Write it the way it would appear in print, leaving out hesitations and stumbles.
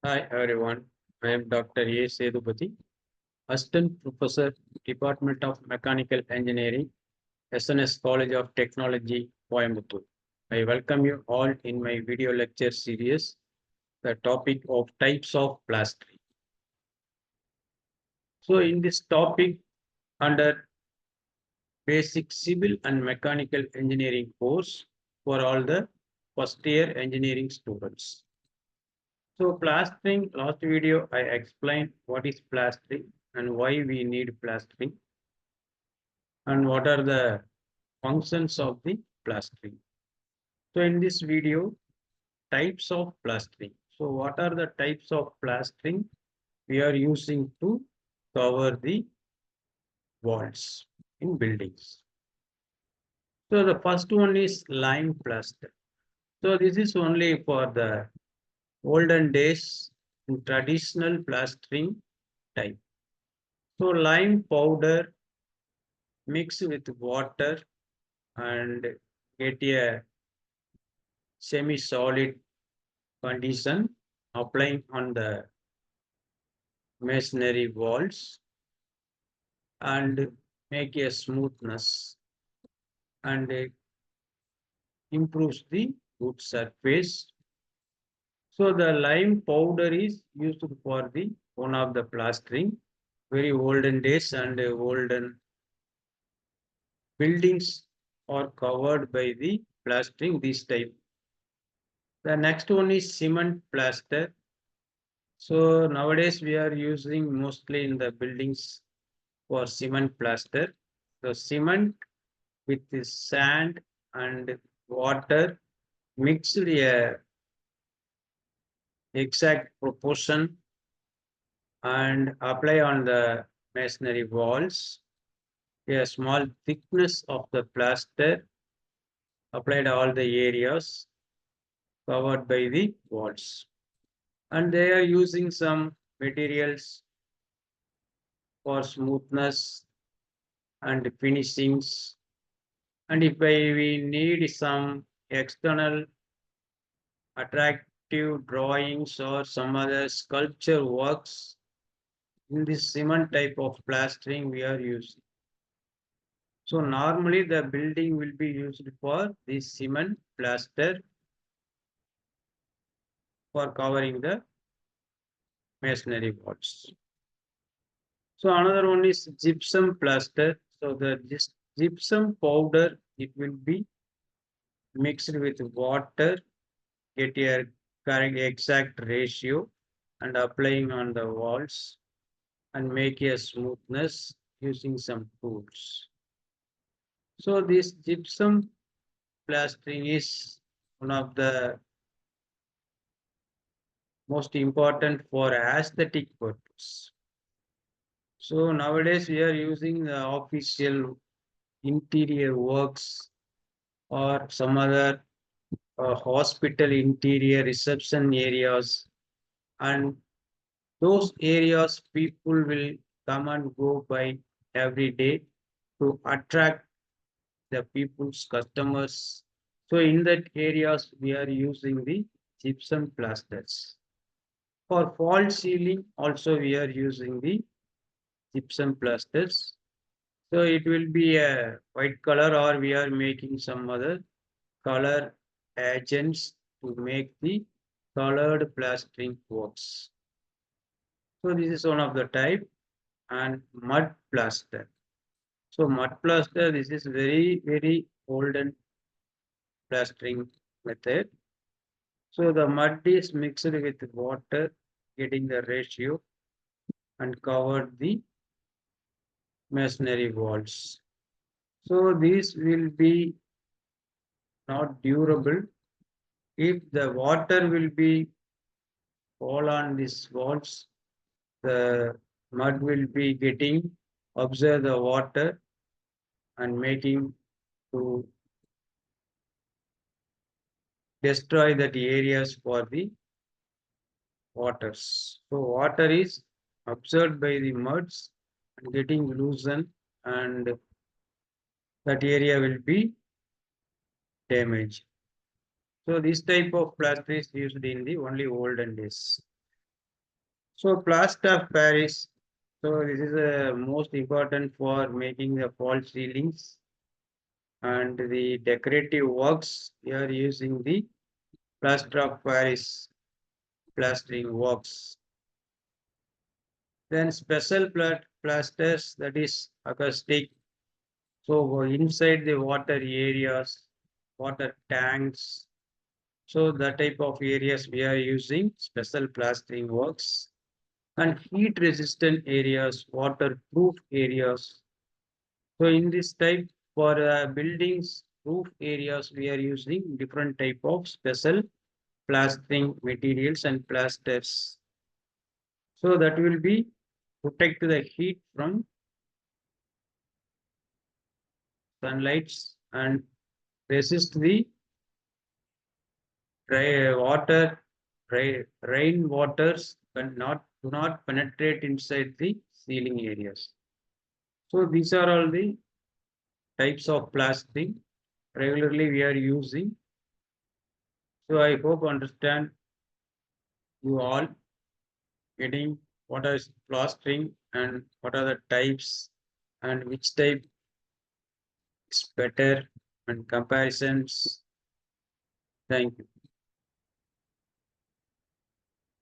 Hi everyone, I am Dr. A. Sedupati, Assistant Professor, Department of Mechanical Engineering, SNS College of Technology, Coimbatore. I welcome you all in my video lecture series, the topic of types of plastering. So in this topic, under basic civil and mechanical engineering course for all the first year engineering students. So plastering, last video I explained what is plastering and why we need plastering and what are the functions of the plastering. So in this video, types of plastering. So what are the types of plastering we are using to cover the walls in buildings? So the first one is lime plaster. So this is only for the olden days in traditional plastering type. So lime powder mixed with water and get a semi-solid condition applying on the masonry walls and make a smoothness and improves the wood surface. So the lime powder is used for the one of the plastering, very olden days and olden buildings are covered by the plastering this type. The next one is cement plaster. So nowadays we are using mostly in the buildings for cement plaster. So cement with the sand and water mixed a exact proportion and apply on the masonry walls. A small thickness of the plaster applied all the areas covered by the walls. And they are using some materials for smoothness and finishings. And if we need some external attractive drawings or some other sculpture works in this cement type of plastering we are using. So normally the building will be used for this cement plaster for covering the masonry walls. So another one is gypsum plaster. So the gypsum powder, it will be mixed with water, get a correct exact ratio and applying on the walls and make a smoothness using some tools. So this gypsum plastering is one of the most important for aesthetic purpose. So nowadays we are using the official interior works or some other hospital interior reception areas, and those areas people will come and go by every day to attract the people's customers. So in that areas we are using the gypsum plasters. For fall ceiling also we are using the gypsum plasters. So it will be a white color or we are making some other color agents to make the colored plastering works. So this is one of the type and mud plaster. So mud plaster, this is very olden plastering method. So the mud is mixed with water, getting the ratio and covered the masonry walls. So these will be not durable if the water will be fall on these walls. The mud will be getting absorb the water and making to destroy that areas for the waters. So water is absorbed by the muds and getting loosened and that area will be damaged. So this type of plaster is used in the only olden days. So plaster of Paris. So this is most important for making the false ceilings and the decorative works. We are using the plaster of Paris plastering works. Then special plasters, that is acoustic. So inside the water areas, water tanks. So the type of areas we are using special plastering works, and heat resistant areas, waterproof areas. So in this type for buildings, roof areas, we are using different type of special plastering materials and plasters. So that will be protect the heat from sunlights and resist the dry water, rain waters can not do not penetrate inside the ceiling areas. So these are all the types of plastering regularly we are using. So I hope understand you all getting what is plastering and what are the types and which type is better and comparisons. Thank you.